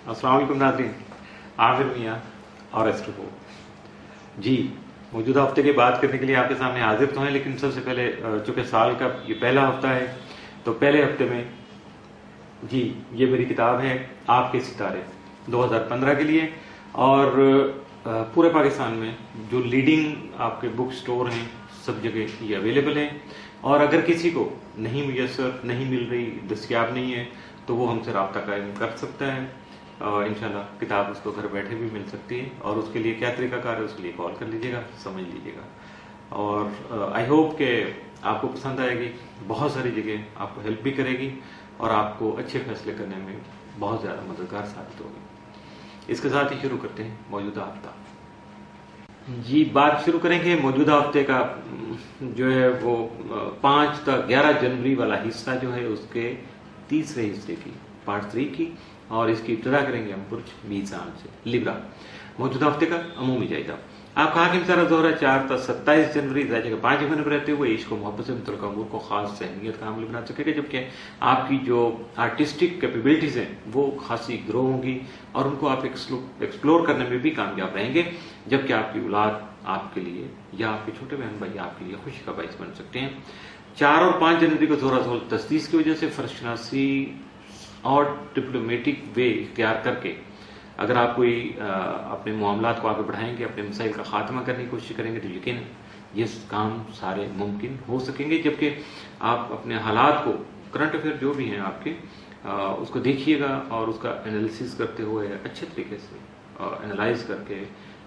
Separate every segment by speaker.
Speaker 1: अस्सलाम वालेकुम नाज़रीन, आमिर मियाँ और एस्ट्रो जी मौजूदा हफ्ते की बात करने के लिए आपके सामने हाजिर तो हैं, लेकिन सबसे पहले चूंकि साल का ये पहला हफ्ता है तो पहले हफ्ते में जी ये मेरी किताब है आपके सितारे 2015 के लिए। और पूरे पाकिस्तान में जो लीडिंग आपके बुक स्टोर हैं सब जगह ये अवेलेबल है, और अगर किसी को नहीं मुयसर नहीं मिल रही, दस्तियाब नहीं है, तो वो हमसे रब्ता कायम कर सकता है। इंशाल्लाह किताब उसको घर बैठे भी मिल सकती है, और उसके लिए क्या तरीकाकार है उसके लिए कॉल कर लीजिएगा, समझ लीजिएगा। और आई होप कि आपको पसंद आएगी, बहुत सारी जगह आपको हेल्प भी करेगी और आपको अच्छे फैसले करने में बहुत ज़्यादा मददगार साबित होगी। इसके साथ ही शुरू करते हैं मौजूदा हफ्ता। जी बात शुरू करेंगे मौजूदा हफ्ते का जो है वो 5 तक 11 जनवरी वाला हिस्सा जो है उसके तीसरे हिस्से की पार्ट 3 की, और इसकी इब्तिदा करेंगे हम बुर्ज मीज़ान से। लिब्रा मौजूदा हफ्ते का अमूमी जायजा। आपका हाकिम सारा जोहरा 4 तक 27 जनवरी राज्य 5 महीने पर रहते हुए इश्क को मोहब्बत से मुतल्लिक़ अमूर को खास अहमियत का हामिल बना सकेगा, जबकि आपकी जो आर्टिस्टिक कैपेबिलिटीज हैं वो खासी ग्रो होंगी और उनको आप एक्सप्लोर करने में भी कामयाब रहेंगे, जबकि आपकी औलाद आपके लिए या आपके छोटे बहन भाई आपके लिए खुशी का बाइस बन सकते हैं। 4 और 5 जनवरी को जोरा जोल तस्दीस की वजह से फर्शनासी और डिप्लोमेटिक वे इख्तियार करके अगर आप कोई अपने मामलात को आगे बढ़ाएंगे, अपने मसाइल का खात्मा करने की कोशिश करेंगे, तो यकीन ये काम सारे मुमकिन हो सकेंगे। जबकि आप अपने हालात को, करंट अफेयर जो भी हैं आपके, उसको देखिएगा और उसका एनालिसिस करते हुए अच्छे तरीके से एनालाइज करके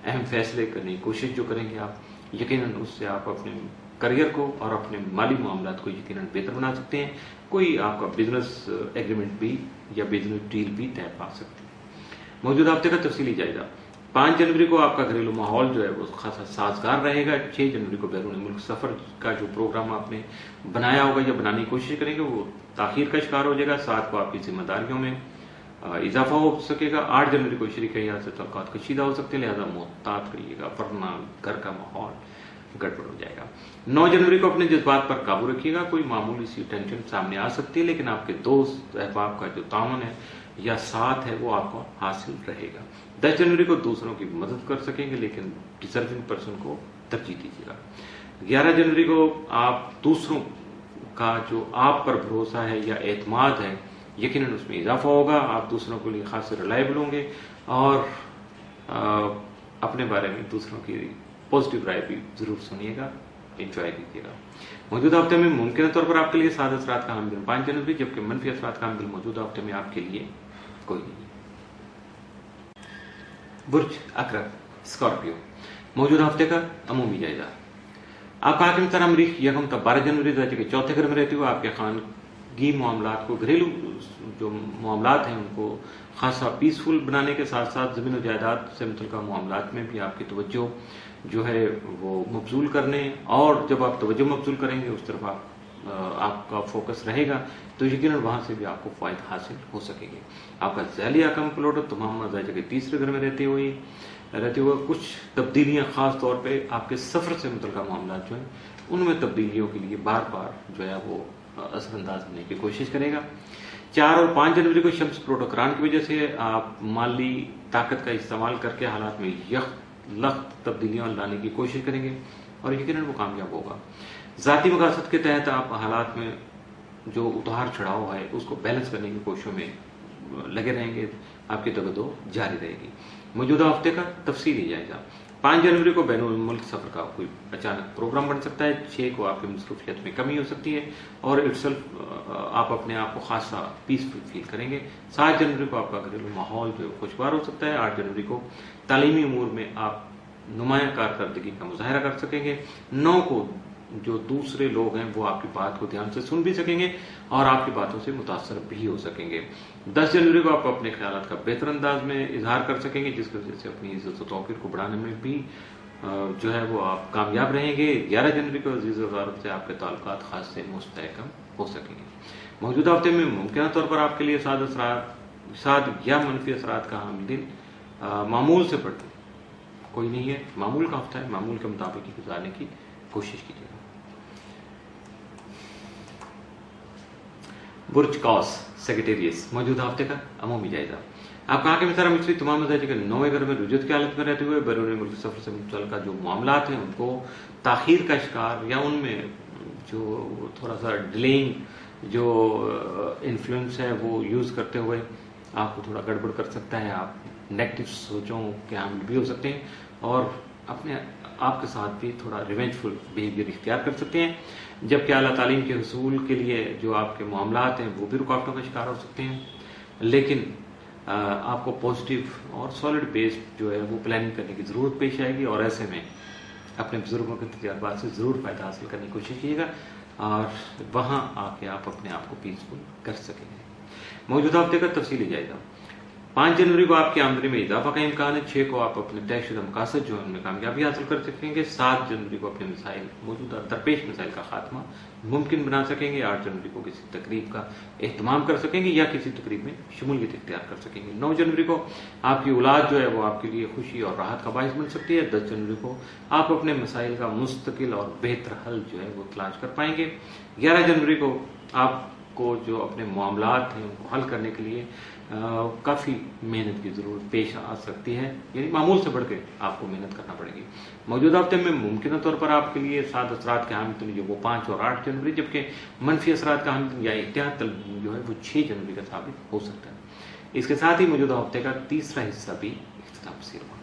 Speaker 1: अहम फैसले करने की कोशिश जो करेंगे आप, यकीनन उससे आप अपने करियर को और अपने माली मामलात को यकीनन बेहतर बना सकते हैं। कोई आपका बिजनेस एग्रीमेंट भी या बिजनेस डील भी तय पा सकते हैं। मौजूदा हफ्ते का तफसीली जायजा। 5 जनवरी को आपका घरेलू माहौल जो है वो खासा साजगार रहेगा। 6 जनवरी को बैरून मुल्क सफर का जो प्रोग्राम आपने बनाया होगा या बनाने की कोशिश करेंगे वो ताखीर का शिकार हो जाएगा। 7 को आपकी जिम्मेदारियों में इजाफा हो सकेगा। 8 जनवरी को शरीक हयात से तल्लुकात कशीदा हो सकते हैं, लिहाजा मोहतात रहिएगा वरना घर का माहौल गड़बड़ हो जाएगा। 9 जनवरी को अपने जज्बात पर काबू रखिएगा। कोई मामूली सी टेंशन सामने आ सकती है, लेकिन आपके दोस्त अहबाब का जो ताउन है या साथ है वो आपको हासिल रहेगा। 10 जनवरी को दूसरों की मदद कर सकेंगे, लेकिन डिजर्विंग पर्सन को तरजीह दीजिएगा। 11 जनवरी को आप दूसरों का जो आप पर भरोसा है या एतमाद है यकीनन उसमें इजाफा होगा। आप दूसरों के लिए खास रिलायबल होंगे और अपने बारे में दूसरों की पॉजिटिव राय भी जरूर सुनिएगा, इंजॉय कीजिएगा। मौजूदा हफ्ते में मुमकिन तौर पर आपके लिए साद असरात का हामिल 5 जनवरी, जबकि मनफी असरात का हामिल मौजूदा हफ्ते में आपके लिए कोई नहीं। बुर्ज अकरब स्कॉर्पियो मौजूदा हफ्ते का अमूमी जायजा। आपका हाकिम सारा मरीख यकम तक 12 जनवरी राज्य के चौथे घर में रहते हुए आपके खानगी मामलात को, घरेलू जो मामलात हैं उनको खासा पीसफुल बनाने के साथ साथ जमीन और जायदाद से मुतल्लिक़ मामलात में भी आपकी तवज्जो जो है वो मबजूल करने, और जब आप तवज्जो मबजूल करेंगे उस तरफ आपका फोकस रहेगा तो यकीनन वहां से भी आपको फायदा हासिल हो सकेंगे। आपका ज़ैली आकम प्लॉट तमाम मजाज के तीसरे घर में रहते हुए कुछ तब्दीलियां खास तौर पे आपके सफर से मुतल्लिक़ मामला जो है उनमें तब्दीलियों के लिए बार बार जो है वो असरअंदाज होने की कोशिश करेगा। 4 और 5 जनवरी को शम्स प्रोटोक्रान की वजह से आप माली ताकत का इस्तेमाल करके हालात में लख्त तब्दीलियां लाने की कोशिश करेंगे और यकीनन वो कामयाब होगा। ज़ाती मकासद के तहत आप हालात में जो उतार चढ़ाव है उसको बैलेंस करने की कोशिशों में लगे रहेंगे, आपकी दगदो जारी रहेगी। मौजूदा हफ्ते का तफसीली जायजा। 5 जनवरी को बैनुल मुल्क सफर का कोई अचानक प्रोग्राम बन सकता है। 6 को आपकी मसरूफियत में कमी हो सकती है और इटसेल्फ आप अपने आप को खासा पीसफुल फील करेंगे। 7 जनवरी को आपका घरेलू माहौल जो खुशगवार हो सकता है। 8 जनवरी को तालीमी उमूर में आप नुमाया कारकर्दगी का मुजाहरा कर सकेंगे। 9 को जो दूसरे लोग हैं वो आपकी बात को ध्यान से सुन भी सकेंगे और आपकी बातों से मुतासर भी हो सकेंगे। 10 जनवरी को आप अपने ख्यालात का बेहतर अंदाज में इजहार कर सकेंगे, जिसकी वजह से अपनी इज्जत और तौकीर को बढ़ाने में भी जो है वो आप कामयाब रहेंगे। 11 जनवरी को अजीज वज़ारत से आपके ताल्लुकात खास से मुस्तहकम हो सकेंगे। मौजूदा हफ्ते में मुमकिन तौर पर आपके लिए साद या मनफी असरात का हामिल दिन मामूल से बढ़कर कोई नहीं है। मामूल का हफ्ता है, मामूल के मुताबिक गुजारने की कोशिश कीजिएगा। बुर्ज कॉस सेक्रेटेरियस मौजूदा हफ्ते का अमूमी जायजा। आप कहाँ के मिसारा मिस्री तमाम मसाजिद के 9 घर में रुजत की हालत में रहते हुए बैरून मुल्क सफर से मुतल्लिका जो मामलात हैं उनको ताखीर का शिकार या उनमें जो थोड़ा सा डिलेइंग जो इन्फ्लुएंस है वो यूज़ करते हुए आपको थोड़ा गड़बड़ कर सकता है। आप नेगेटिव सोचों के हामिल भी हो सकते हैं और अपने आपके साथ भी थोड़ा रिवेंजफुल बिहेवियर इख्तियार कर सकते हैं। जबकि आला तालीम के हसूल के लिए जो आपके मामलात हैं वो भी रुकावटों का शिकार हो सकते हैं, लेकिन आपको पॉजिटिव और सॉलिड बेस्ड जो है वो प्लानिंग करने की ज़रूरत पेश आएगी और ऐसे में अपने बुजुर्गों के तजुर्बात से ज़रूर फ़ायदा हासिल करने की कोशिश कीजिएगा और वहाँ आके आप अपने आप को पीसफुल कर सकेंगे। मौजूदा हफ्ते का तफसीली जायजा। 5 जनवरी को आपकी आमदनी में इजाफा का इम्कान है। 6 को आप अपने तयशुदा मकासद जो है उनमें कामयाबी हासिल कर सकेंगे। 7 जनवरी को अपने मसाइल मौजूदा दरपेश मसाइल का खात्मा मुमकिन बना सकेंगे। 8 जनवरी को किसी तकरीब का एहतमाम कर सकेंगे या किसी तकरीब में शमूलियत इख्तियार कर सकेंगे। 9 जनवरी को आपकी औलाद जो है वो आपके लिए खुशी और राहत का बाइस बन सकती है। 10 जनवरी को आप अपने मसाइल का मुस्तकिल और बेहतर हल जो है वो तलाश कर पाएंगे। 11 जनवरी को आपको जो अपने मामलात हैं उनको हल करने के लिए काफ़ी मेहनत की ज़रूरत पेश आ सकती है, यानी मामूल से बढ़ के आपको मेहनत करना पड़ेगी। मौजूदा हफ्ते में मुमकिन तौर पर आपके लिए 7 असरात के हामिल जो वो 5 और 8 जनवरी, जबकि मनफी असरात का हामिल या एहतियात जो है वो 6 जनवरी का साबित हो सकता है। इसके साथ ही मौजूदा हफ्ते का तीसरा हिस्सा भी इख्तिताम पसीर हुआ।